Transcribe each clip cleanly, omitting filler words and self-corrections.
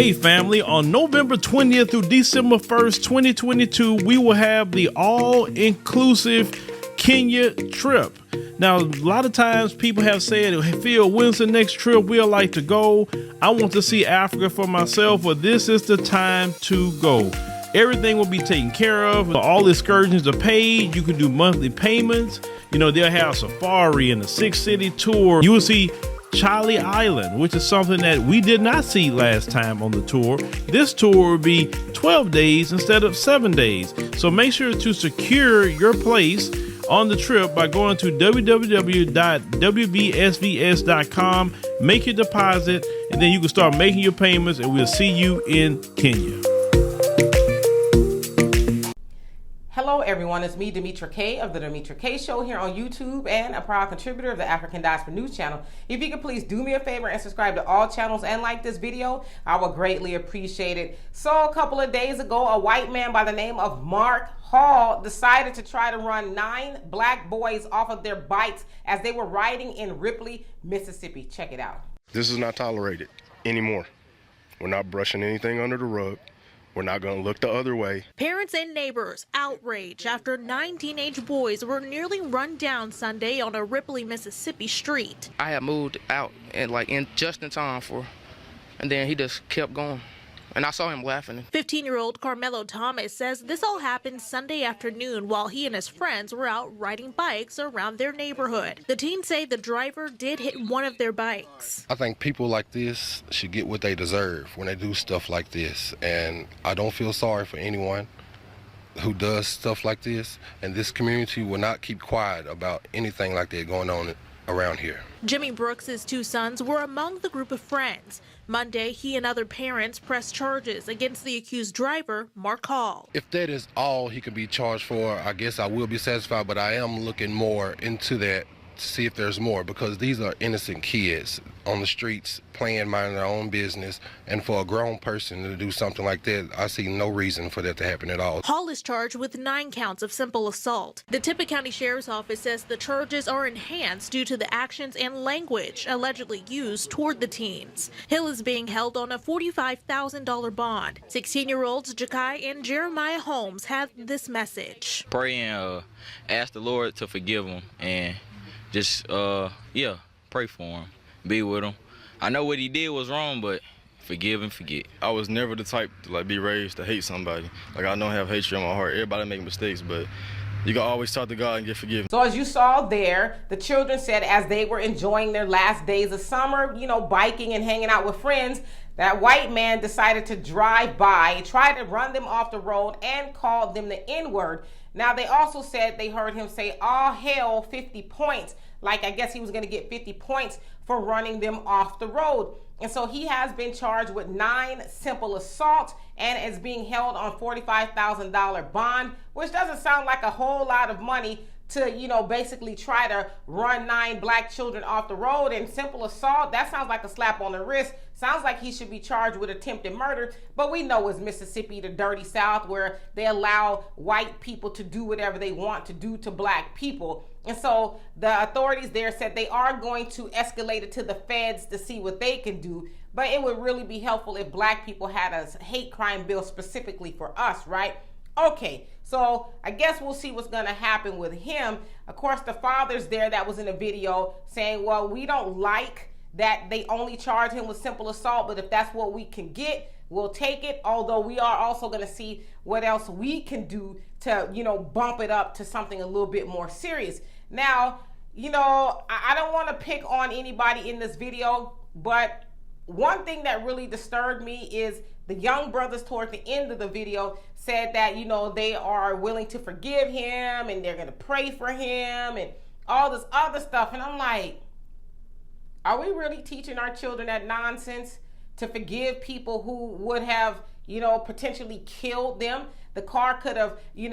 Hey family, on November 20th through December 1st, 2022, we will have the all-inclusive Kenya trip. Now, a lot of times people have said, hey, Phil, when's the next trip we'd like to go? I want to see Africa for myself, but this is the time to go. Everything will be taken care of. All excursions are paid. You can do monthly payments. You know, they'll have safari and a 6-city tour. You will see Charlie Island, which is something that we did not see last time on the tour. This tour will be 12 days instead of 7 days. So make sure to secure your place on the trip by going to www.wbsvs.com, make your deposit, and then you can start making your payments, and we'll see you in Kenya. Hello everyone, it's me, Demetra Kaye of the Demetra Kaye Show here on YouTube and a proud contributor of the African Diaspora News Channel. If you could please do me a favor and subscribe to all channels and like this video, I would greatly appreciate it. So a couple of days ago, a white man by the name of Mark Hall decided to try to run 9 black boys off of their bikes as they were riding in Ripley, Mississippi. Check it out. This is not tolerated anymore. We're not brushing anything under the rug. We're not going to look the other way. Parents and neighbors outraged after 9 teenage boys were nearly run down Sunday on a Ripley, Mississippi street. I had moved out and just in time and then he just kept going. And I saw him laughing. 15-year-old Carmelo Thomas says this all happened Sunday afternoon while he and his friends were out riding bikes around their neighborhood. The teens say the driver did hit one of their bikes. I think people like this should get what they deserve when they do stuff like this. And I don't feel sorry for anyone who does stuff like this. And this community will not keep quiet about anything like that going on around here. Jimmy Brooks' 2 sons were among the group of friends. Monday, he and other parents pressed charges against the accused driver, Mark Hall. If that is all he can be charged for, I guess I will be satisfied, but I am looking more into that to see if there's more, because these are innocent kids on the streets playing, minding their own business, and for a grown person to do something like that, I see no reason for that to happen at all. Hall is charged with 9 counts of simple assault. The Tippah County Sheriff's Office says the charges are enhanced due to the actions and language allegedly used toward the teens. Hill is being held on a $45,000 bond. 16-year-olds Jakai and Jeremiah Holmes had this message. Pray and ask the Lord to forgive them, and just pray for him, be with him. I know what he did was wrong, but forgive and forget. I was never the type to be raised to hate somebody. I don't have hatred in my heart. Everybody make mistakes, but you can always talk to God and get forgiven. So as you saw there, the children said as they were enjoying their last days of summer, biking and hanging out with friends, that white man decided to drive by, try to run them off the road, and called them the N-word. Now, they also said they heard him say, all hell, 50 points. Like, I guess he was going to get 50 points for running them off the road. And so he has been charged with 9 simple assaults and is being held on $45,000 bond, which doesn't sound like a whole lot of money to, basically try to run 9 black children off the road. And simple assault, that sounds like a slap on the wrist. Sounds like he should be charged with attempted murder. But we know it's Mississippi, the dirty South, where they allow white people to do whatever they want to do to black people. And so the authorities there said they are going to escalate it to the feds to see what they can do. But it would really be helpful if black people had a hate crime bill specifically for us, right? Okay, so I guess we'll see what's going to happen with him. Of course, the father's there that was in the video saying, well, we don't like that they only charge him with simple assault, but if that's what we can get, we'll take it. Although we are also going to see what else we can do to, bump it up to something a little bit more serious. Now, I don't want to pick on anybody in this video, but one thing that really disturbed me is the young brothers toward the end of the video said that, they are willing to forgive him and they're going to pray for him and all this other stuff. And I'm like, are we really teaching our children that nonsense, to forgive people who would have, potentially killed them? The car could have, he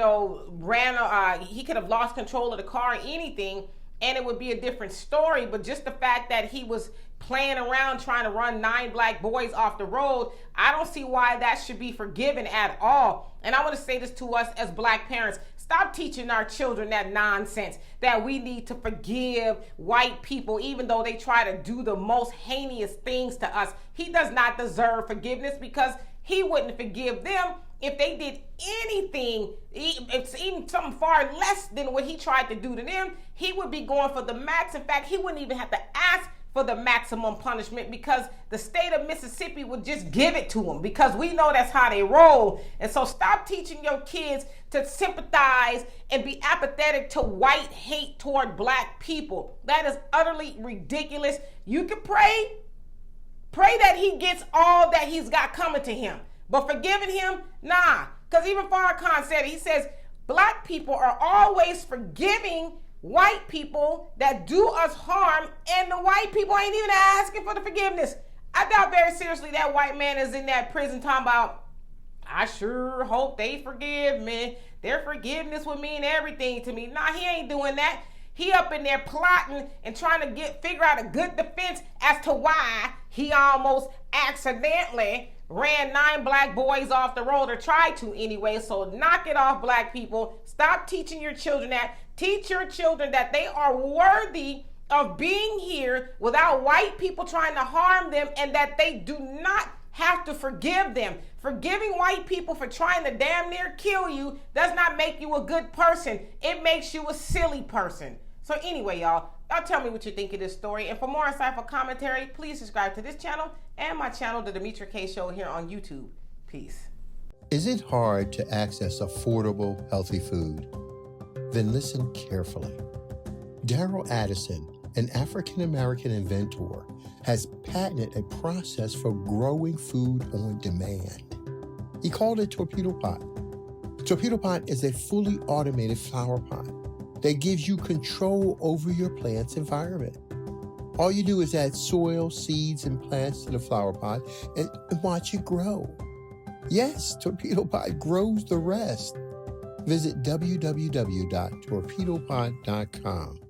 could have lost control of the car or anything, and it would be a different story. But just the fact that he was playing around trying to run 9 black boys off the road, I don't see why that should be forgiven at all. And I want to say this to us as black parents. Stop teaching our children that nonsense, that we need to forgive white people even though they try to do the most heinous things to us. He does not deserve forgiveness because he wouldn't forgive them if they did anything, even something far less than what he tried to do to them. He would be going for the max. In fact, he wouldn't even have to ask for the maximum punishment because the state of Mississippi would just give it to him because we know that's how they roll. And so stop teaching your kids to sympathize and be apathetic to white hate toward black people. That is utterly ridiculous. You can pray that he gets all that he's got coming to him. But forgiving him, nah. Because even Farrakhan said it. He says, black people are always forgiving white people that do us harm, and the white people ain't even asking for the forgiveness. I doubt very seriously that white man is in that prison talking about, I sure hope they forgive me. Their forgiveness would mean everything to me. Nah, he ain't doing that. He up in there plotting and trying to figure out a good defense as to why he almost accidentally ran 9 black boys off the road, or tried to anyway. So knock it off, black people. Stop teaching your children that. Teach your children that they are worthy of being here without white people trying to harm them, and that they do not have to forgive them. Forgiving white people for trying to damn near kill you does not make you a good person. It makes you a silly person. So anyway, y'all tell me what you think of this story. And for more insightful commentary, please subscribe to this channel and my channel, The Demetra Kaye Show, here on YouTube. Peace. Is it hard to access affordable, healthy food? Then listen carefully. Daryl Addison, an African-American inventor, has patented a process for growing food on demand. He called it Torpedo Pot. Torpedo Pot is a fully automated flower pot that gives you control over your plant's environment. All you do is add soil, seeds, and plants to the flower pot and watch it grow. Yes, Torpedo Pot grows the rest. Visit www.torpedopot.com.